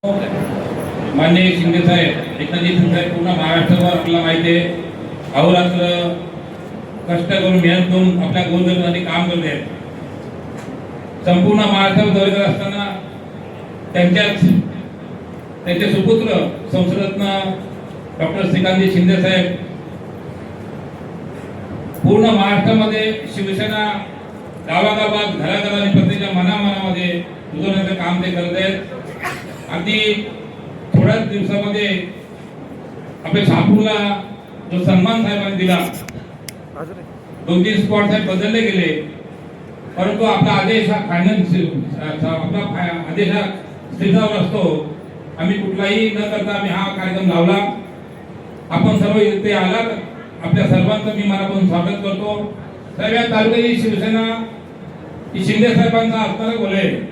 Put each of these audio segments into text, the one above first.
माननीय शिंदे साहेब, एकनाथ शिंदे पूर्ण महाराष्ट्रावर आपल्याला माहिती आहे, अहोरात्र कष्ट करून मेहनत करून आपल्या गोरगरिबांसाठी काम करत आहेत. संपूर्ण महाराष्ट्रावर दौरे करत असताना त्यांचे सुपुत्र संसदरत्न डॉक्टर श्रीकांत शिंदे साहेब पूर्ण महाराष्ट्रामध्ये शिवसेना गावागावात घराघरात प्रत्येकाच्या मनामनामध्ये रुजवण्याचं काम ते करत आहेत. अगदी थोड्याच दिवसामध्ये आपल्या शहापूरला जो सन्मान साहेबांनी दिला, 2-3 स्पॉट साहेब बदलले गेले, परंतु आपला आदेश हा आपला आदेश हा स्थिरावर असतो. आम्ही कुठलाही न करता आम्ही हा कार्यक्रम लावला. आपण सर्व इथे आलात, आपल्या सर्वांचं मी मनापासून स्वागत करतो. साहेब, या तालुक्याची शिवसेना ही शिंदे साहेबांचा असणारा गोल आहे.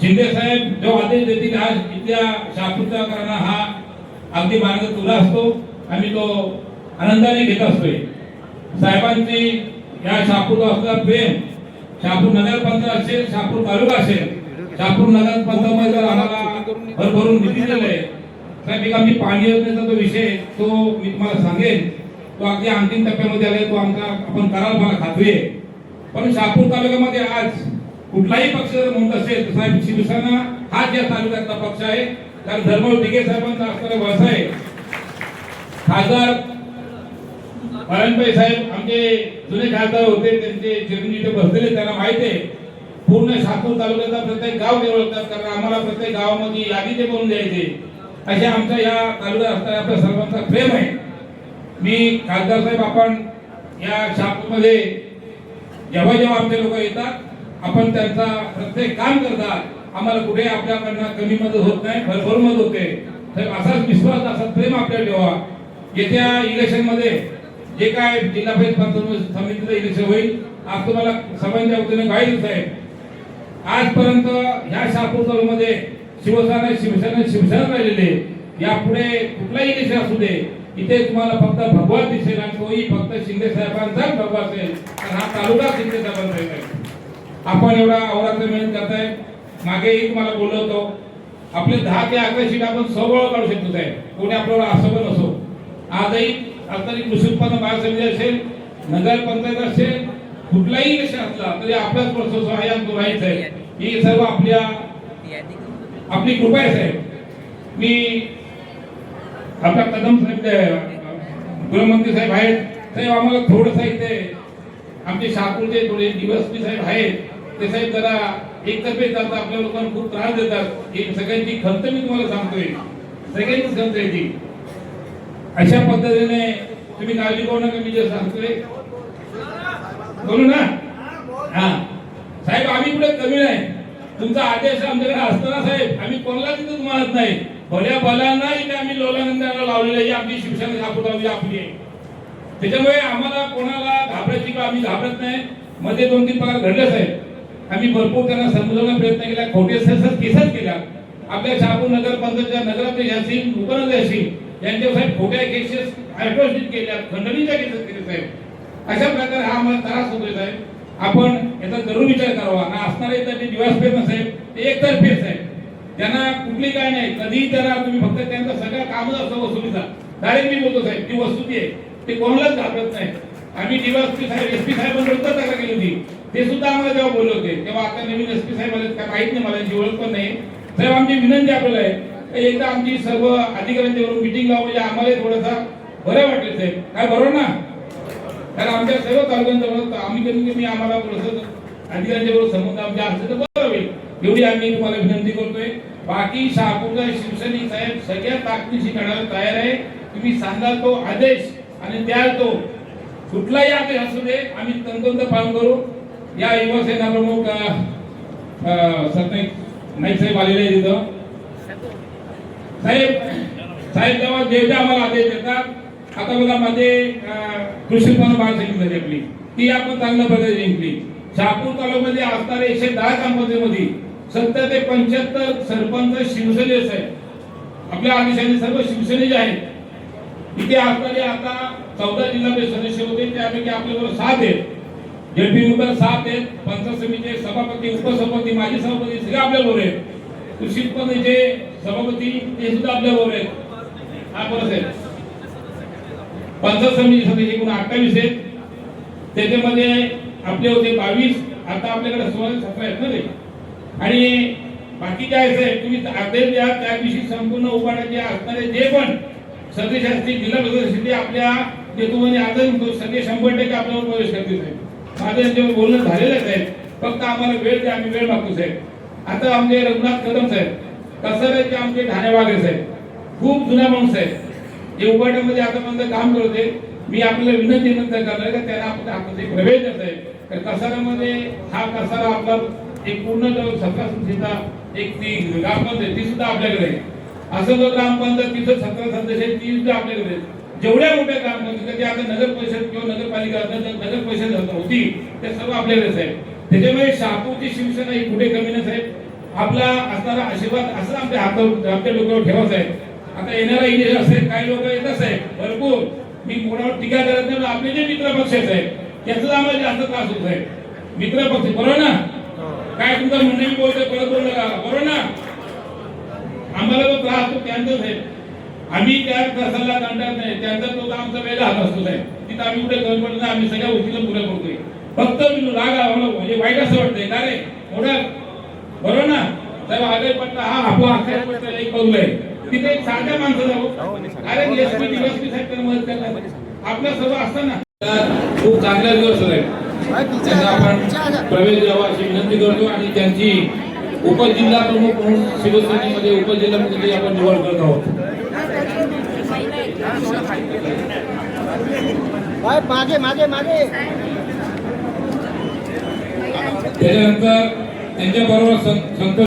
शिंदे साहेब जो आदेश देतील आज इथल्या शहापूरचा करणं हा अगदी मार्ग तुला असतो. आम्ही तो आनंदाने घेत असतोय. साहेबांची या शहापूरला असलेला प्रेम, शहापूर नगरपंचायत असेल, शहापूर तालुका असेल, शहापूर नगरपंचायतमध्ये आम्हाला भरभरून निधी दिलाय. साहेब, एक आमची पाणी योजनेचा जो विषय तो मी तुम्हाला सांगेन, तो अगदी अंतिम टप्प्यामध्ये आलाय. तो आमचा आपण कराल, मला खात्री आहे. पण शहापूर तालुक्यामध्ये आज कुठलाही पक्ष जर म्हणत असेल तर साहेब शिवसेना हाच या तालुक्यातला पक्ष आहे. कारण धर्मवीर दिघे साहेबांचा असणारा व्यवसाय, खासदार बाळासाहेब साहेब आमचे जुने खासदार होते, त्यांचे चिरंजीव इथे बसलेले, त्यांना माहिती आहे पूर्ण शहापूर तालुक्याचा प्रत्येक गाव ते ओळखतात. कारण आम्हाला प्रत्येक गावामध्ये यादी ते बनवून द्यायचे. असे आमच्या या तालुक्यात असणाऱ्या आपल्या सर्वांचा प्रेम आहे. मी खासदार साहेब, आपण या शहापूरमध्ये जेव्हा जेव्हा आमचे लोक येतात आपण त्यांचा प्रत्येक काम करतात. आम्हाला कुठे आपल्याकडनं कमी मदत होत नाही, भरभरून मदत होते. साहेब, असाच विश्वास, असा प्रेम आपल्याला ठेवा. येत्या इलेक्शन मध्ये जे काय जिल्हा परिषद पंचायत समितीचं इलेक्शन होईल, आज तुम्हाला सर्वांच्या वतीने गाईड साहेब, आजपर्यंत ह्या शहापूर तालुक्यामध्ये शिवसेना राहिलेले. यापुढे कुठलाही इलेक्शन असू दे, इथे तुम्हाला फक्त भगवा दिसेल आणि तोही फक्त शिंदे साहेबांचाच भगवा असेल. हा तालुका शिंदे साहेबांचा आहे. आपण एवढा अहोरात्र मेहनत करताय. मागेही तुम्हाला बोललो होतो, आपले 10 ते 11 सीट आपण सबळ काढू शकतो साहेब. कोणी आपल्याला असं पण असो. आजही असणारी कृषी उत्पन्न बाजार समिती असेल, नगरपंचायत असेल, कुठलाही इलेक्शन असला तरी आपलाच प्रोसेस आहे आणि तो राहीच आहे. ही सर्व आपली कृपा आहे साहेब. मी आपला कदम साहेब गृहमंत्री साहेब आहेत. साहेब, आम्हाला थोडंसं इथे आमचे शहापूरचे थोडे डीवायएसपी साहेब आहेत, ते साहेब जरा एकतर्फे करतात, आपल्या लोकांना खूप त्रास देतात. ही सगळ्यांची खंत मी तुम्हाला सांगतोय, सगळ्यांची खंत आहे ती. अशा पद्धतीने तुम्ही काळजी करू नका. मी जे सांगतोय बोलू ना. हा साहेब, आम्ही कुठे कमी नाही. तुमचा आदेश आमच्याकडे असताना साहेब आम्ही कोणाला तिथं तुम्हाला नाही, भल्या भल्यांना इथे आम्ही लोलानंदाला लावलेलं आहे. आमची शिवसेना शहापूर आपली आहे. त्याच्यामुळे आम्हाला कोणाला घाबरायची का, आम्ही घाबरत नाही. मध्ये 2-3 प्रकार घडले साहेब. आम्ही भरपूर त्यांना समजवण्याचा प्रयत्न केला, खोटे केसेस केल्या. आपल्या शहापूर नगरपंचायतच्या नगराध्यक्ष असतील, उपनगराध्यक्ष असतील, यांच्या साहेब खोट्या केसेस ऍट्रॉसिटी केल्या, खंडणीच्या केसेस केल्या साहेब. अशा प्रकारे हा आम्हाला त्रास होतोय साहेब. आपण याचा जरूर विचार करावा. ना असणारे त्यांचे दिवसभर ना साहेब, ते एकतर्फे साहेब. त्यांना कुठली काय नाही, कधी त्यांना तुम्ही फक्त त्यांचा सगळं कामच असतं वसुलीचा. डायरेक्ट मी बोलतो साहेब, ती वस्तुती आहे, ते कोणालाच घाबरत नाही. आम्ही डीवायएसपी साहेब, एसपी साहेबांबरोबर तक्रार केली होती. ते सुद्धा आम्हाला जेव्हा बोलले होते, तेव्हा आता नवीन एसपी साहेब आले काय माहित नाही, मला यांची ओळख पण नाही. साहेब, आमची विनंती आपल्याला आहे, एकदा आमची सर्व अधिकाऱ्यांच्या बरोबर मिटिंग लावून म्हणजे आम्हाला थोडासा बरं वाटलं साहेब. काय बरोबर ना? कारण आमच्या सर्व तालुक्यांच्या आम्ही कमी आम्हाला थोडंसं अधिकाऱ्यांच्या बरोबर संबंध आमच्या असले तर बरं होईल, एवढी आम्ही तुम्हाला विनंती करतोय. बाकी शहापूरचा शिवसैनिक साहेब सगळ्या ताकदीशी करण्याला तयार आहे. तुम्ही सांगाल तो आदेश आणि द्याल तो कुठलाही आदेश असू दे, आम्ही तंतोतंत पालन करू. या युवा सेना प्रमुख सत्य नाईक साहेब आलेले आहेत तिथं. साहेब तेव्हा जे आम्हाला आदेश देतात. आता बघा, मध्ये कृषी उत्पन्न बाजार समिती झाली आपली, ती आपण चांगल्या प्रकारे जिंकली. शहापूर तालुक्यामध्ये असणारे 110 ग्रामपंचायतीमध्ये 70 ते 75 सरपंच शिवसेनेचे आहेत. आपल्या आदेशाने सर्व शिवसेनेचे आहेत. इथे असणारे आता 14 जिल्हा परिषद सदस्य होते, त्यापैकी आपल्याबरोबर 7 आहेत. जेपी मेंबर 7 आहेत. पंचायत समितीचे सभापती, उपसभापती, माजी सभापती सगळे आपल्याबरोबर आहेत. कृषी उत्पन्नाचे सभापती ते सुद्धा आपल्या बरोबर आहेत. हा परत आहे पंचायत समिती सदस्य एकूण 28 आहेत. त्याच्यामध्ये आपले होते 22, आता आपल्याकडे 16-17 आहेत ना ते. आणि बाकी काय आहे तुम्ही आदेश द्या त्या दिवशी संपूर्ण उभाटाचे असणारे जे पण सदस्य असतील जिल्हा परिषद आपल्या नेतृत्वाने आदर सगळे 100% आपल्यावर प्रवेश करतील साहेब. माझं यांच्यावर बोलणं झालेलंच आहे. फक्त आम्हाला वेळ द्या, आम्ही वेळ मागतो साहेब. आता आमचे रघुनाथ कदम साहेब कसराचे आमचे ठाणेवागे साहेब खूप जुना माणूस आहे. जे उभाटामध्ये आतापर्यंत काम करते. मी आपल्याला विनंती करणार का त्यांना आपण आपले प्रवेश देत आहे. तर कसारामध्ये हा कसारा आपला एक पूर्ण 17 संस्थेचा एक ती ग्रामपंचायत ती सुद्धा आपल्याकडे आहे. असं जो ग्रामपंचायत तिथं 17 सदस्य आहेत ती सुद्धा आपल्याकडे आहे. जेवढ्या मोठ्या ग्रामपंचायत आता नगर परिषद किंवा नगरपालिका नगर परिषद होती ते सर्व आपल्याकडेच आहे. त्याच्यामुळे शहापूरची शिवसेना ही कुठे कमी नसेल. आपला असणारा आशीर्वाद असं आमच्या हातावर आमच्या डोक्यावर ठेवायचा आहे. आता येणारा इलेक्शन असेल काही लोक येतच आहे भरपूर. मी कोणावर टीका करत नाही. आपले जे मित्र पक्ष आहेत त्याचा आम्हाला जास्त त्रास होत आहे. मित्र पक्ष बरोबर ना. काय तुमचं म्हणणं मी बोलतोय परत बोलू नका बरोबर ना. आम्हाला तो त्रास तो त्यांचाच आहे. आम्ही त्या त्रासाला कंटाळत नाही. त्यांचा तो आमचा वेगळा हात असतो साहेब. तिथं आम्ही कुठे कमी पडत नाही. आम्ही सगळ्या गोष्टीला पुऱ्या करतोय. फक्त राग आम्हाला म्हणजे वाईट असं वाटतंय का रे मोठा बरोबर ना साहेब. आगे पट्टा हा आपला अख्या एक बाजू आहे. तिथे एक साध्या माणसाला अरे एसपी डीएसपी साहेब मदत करणार आपलं सर्व असताना खूप चांगला दिवस आहे. त्यांना आपण प्रवेश द्यावा अशी विनंती करतो. आणि त्यांची उपजिल्हा प्रमुख म्हणून शिवसेनेमध्ये उपजिल्हामध्ये आपण निवड करत आहोत. मागे मागे मागे त्याच्यानंतर त्यांच्या बरोबर संत